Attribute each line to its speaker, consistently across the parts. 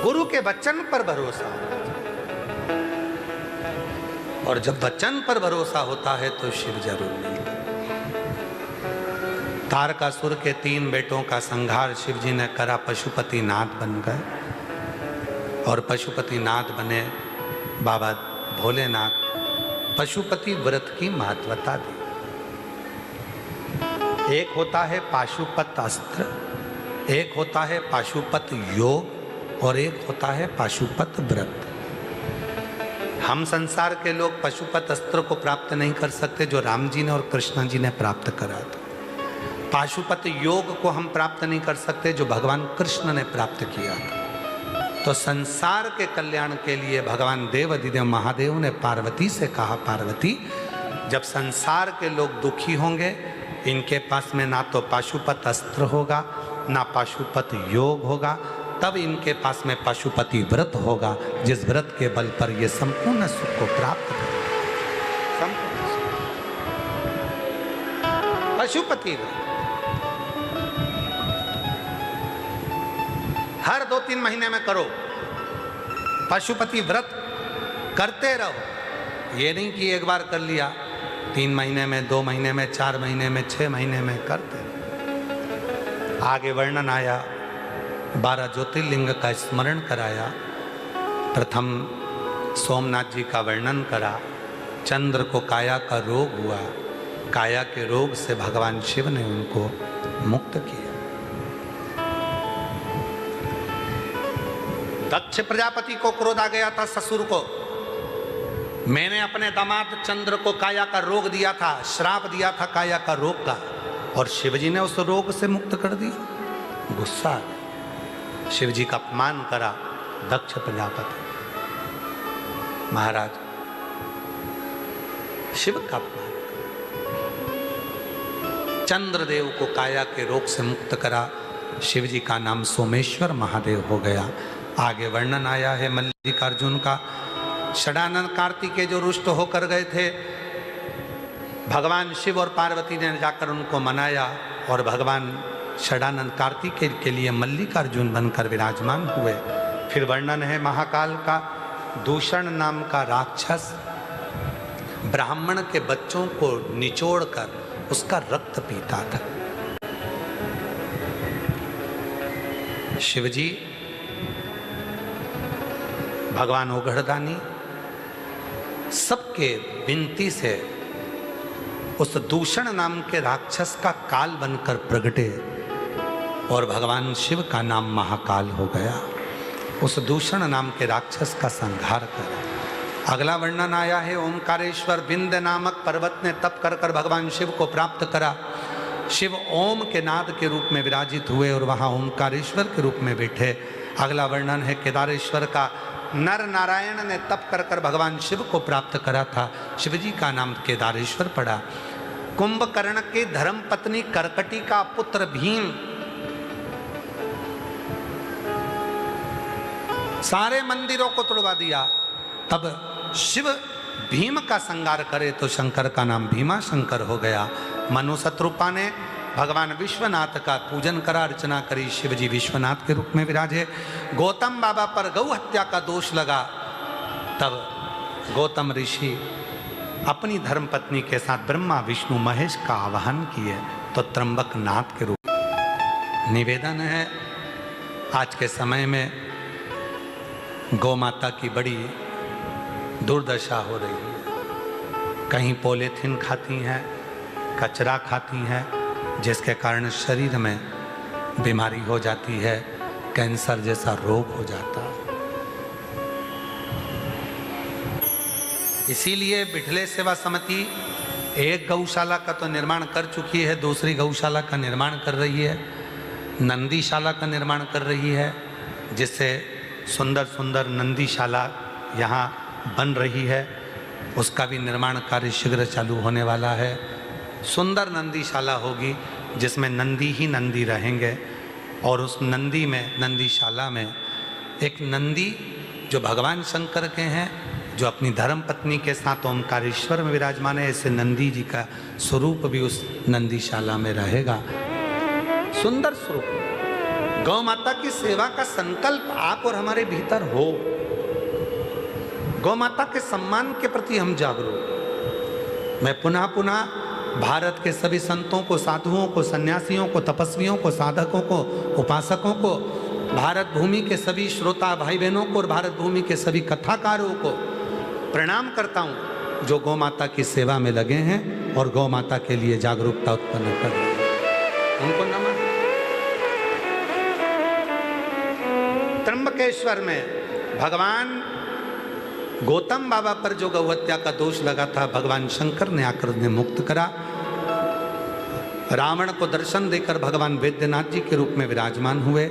Speaker 1: गुरु के वचन पर भरोसा होना चाहिए। और जब वचन पर भरोसा होता है तो शिव जरूर मिलता है। तारकासुर के 3 बेटों का संहार शिव जी ने करा, पशुपति नाथ बन गए। और पशुपति नाथ बने बाबा भोलेनाथ। पशुपति व्रत की महत्वता दी। एक होता है पाशुपत अस्त्र, एक होता है पाशुपत योग, और एक होता है पाशुपत व्रत। हम संसार के लोग पशुपत अस्त्र को प्राप्त नहीं कर सकते जो राम जी ने और कृष्ण जी ने प्राप्त करा था। पाशुपत योग को हम प्राप्त नहीं कर सकते जो भगवान कृष्ण ने प्राप्त किया था। तो संसार के कल्याण के लिए भगवान देव अधिदेव महादेव ने पार्वती से कहा, पार्वती जब संसार के लोग दुखी होंगे, इनके पास में ना तो पाशुपत अस्त्र होगा ना पाशुपत योग होगा, तब इनके पास में पशुपति व्रत होगा, जिस व्रत के बल पर ये संपूर्ण सुख को प्राप्त करें। पशुपति व्रत हर 2-3 महीने में करो। पशुपति व्रत करते रहो। ये नहीं कि एक बार कर लिया, 3 महीने में, 2 महीने में, 4 महीने में, 6 महीने में करते रहो। आगे वर्णन आया, 12 ज्योतिर्लिंग का स्मरण कराया। प्रथम सोमनाथ जी का वर्णन करा। चंद्र को काया का रोग हुआ, काया के रोग से भगवान शिव ने उनको मुक्त किया। दक्ष प्रजापति को क्रोध आ गया था ससुर को, मैंने अपने दामाद चंद्र को काया का रोग दिया था, श्राप दिया था काया का रोग का, और शिवजी ने उस रोग से मुक्त कर दिया। गुस्सा आ गया, शिवजी का अपमान करा दक्ष प्रजापति। महाराज शिव का अपमान करा, चंद्रदेव को काया के रोग से मुक्त करा। शिवजी का नाम सोमेश्वर महादेव हो गया। आगे वर्णन आया है मल्लिकार्जुन का। षडानन कार्तिकेय जो रुष्ट होकर गए थे, भगवान शिव और पार्वती ने जाकर उनको मनाया, और भगवान षडानन कार्तिकेय के लिए मल्लिकार्जुन बनकर विराजमान हुए। फिर वर्णन है महाकाल का। दूषण नाम का राक्षस ब्राह्मण के बच्चों को निचोड़कर उसका रक्त पीता था। शिवजी भगवान ओघड़दानी सबके विनती से उस दूषण नाम के राक्षस का काल बनकर प्रगटे, और भगवान शिव का नाम महाकाल हो गया। उस दूषण नाम के राक्षस का संहार करा। अगला वर्णन आया है, ओमकारेश्वर विंध्य नामक पर्वत ने तप कर कर भगवान शिव को प्राप्त करा। शिव ओम के नाद के रूप में विराजित हुए और वहाँ ओमकारेश्वर के रूप में बैठे। अगला वर्णन है केदारेश्वर का। नर नारायण ने तप कर कर भगवान शिव को प्राप्त करा था, शिवजी का नाम केदारेश्वर पड़ा। कुंभकर्ण की धर्म पत्नी करकटी का पुत्र भीम, सारे मंदिरों को तोड़वा दिया। तब शिव भीम का संहार करे तो शंकर का नाम भीमा शंकर हो गया। मनु शत्रुपा ने भगवान विश्वनाथ का पूजन करा, अर्चना करी, शिवजी विश्वनाथ के रूप में विराजे। गौतम बाबा पर गौ हत्या का दोष लगा, तब गौतम ऋषि अपनी धर्मपत्नी के साथ ब्रह्मा विष्णु महेश का आवाहन किए तो त्र्यंबक नाथ के रूप। निवेदन है, आज के समय में गौ माता की बड़ी दुर्दशा हो रही है। कहीं पॉलीथीन खाती हैं, कचरा खाती हैं, जिसके कारण शरीर में बीमारी हो जाती है, कैंसर जैसा रोग हो जाता है। इसीलिए बिठले सेवा समिति एक गौशाला का तो निर्माण कर चुकी है, दूसरी गौशाला का निर्माण कर रही है, नंदीशाला का निर्माण कर रही है, जिससे सुंदर सुंदर नंदीशाला यहाँ बन रही है। उसका भी निर्माण कार्य शीघ्र चालू होने वाला है। सुंदर नंदीशाला होगी जिसमें नंदी ही नंदी रहेंगे, और उस नंदी में, नंदीशाला में एक नंदी जो भगवान शंकर के हैं, जो अपनी धर्म पत्नी के साथ ओमकारेश्वर में विराजमान है, ऐसे नंदी जी का स्वरूप भी उस नंदीशाला में रहेगा। सुंदर स्वरूप गौ माता की सेवा का संकल्प आप और हमारे भीतर हो, गौ माता के सम्मान के प्रति हम जागरूक। मैं पुनः पुनः भारत के सभी संतों को, साधुओं को, सन्यासियों को, तपस्वियों को, साधकों को, उपासकों को, भारत भूमि के सभी श्रोता भाई बहनों को और भारत भूमि के सभी कथाकारों को प्रणाम करता हूँ जो गौ माता की सेवा में लगे हैं और गौ माता के लिए जागरूकता उत्पन्न कर रहे हैं। उनको नमन। त्र्यंबकेश्वर में भगवान गौतम बाबा पर जो गौहत्या का दोष लगा था, भगवान शंकर ने आकर उन्हें मुक्त करा। रावण को दर्शन देकर भगवान वैद्यनाथ जी के रूप में विराजमान हुए।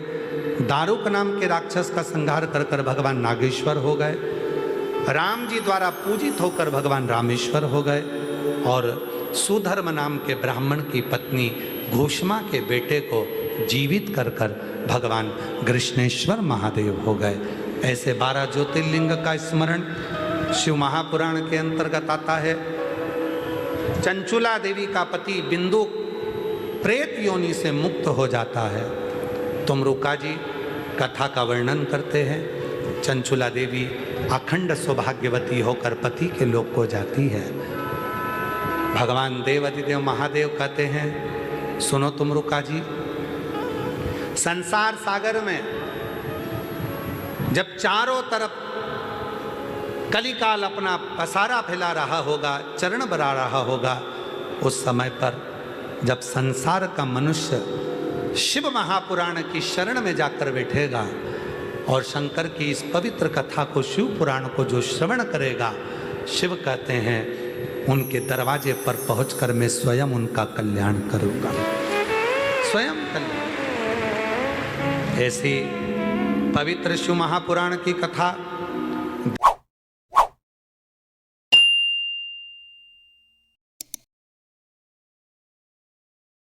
Speaker 1: दारुक नाम के राक्षस का संहार कर कर भगवान नागेश्वर हो गए। राम जी द्वारा पूजित होकर भगवान रामेश्वर हो गए और सुधर्म नाम के ब्राह्मण की पत्नी घोषमा के बेटे को जीवित कर कर भगवान कृष्णेश्वर महादेव हो गए। ऐसे 12 ज्योतिर्लिंग का स्मरण शिव महापुराण के अंतर्गत आता है। चंचुला देवी का पति बिंदु प्रेत योनि से मुक्त हो जाता है। तुमरुका जी कथा का वर्णन करते हैं। चंचुला देवी अखंड सौभाग्यवती होकर पति के लोक को जाती है। भगवान देवाधिदेव महादेव कहते हैं, सुनो तुमरुका जी, संसार सागर में जब चारों तरफ कलिकाल अपना पसारा फैला रहा होगा, चरण बढ़ा रहा होगा, उस समय पर जब संसार का मनुष्य शिव महापुराण की शरण में जाकर बैठेगा और शंकर की इस पवित्र कथा को, शिव पुराण को जो श्रवण करेगा, शिव कहते हैं उनके दरवाजे पर पहुंचकर मैं स्वयं उनका कल्याण करूंगा, स्वयं कल्याण। ऐसी पवित्र शिव महापुराण की कथा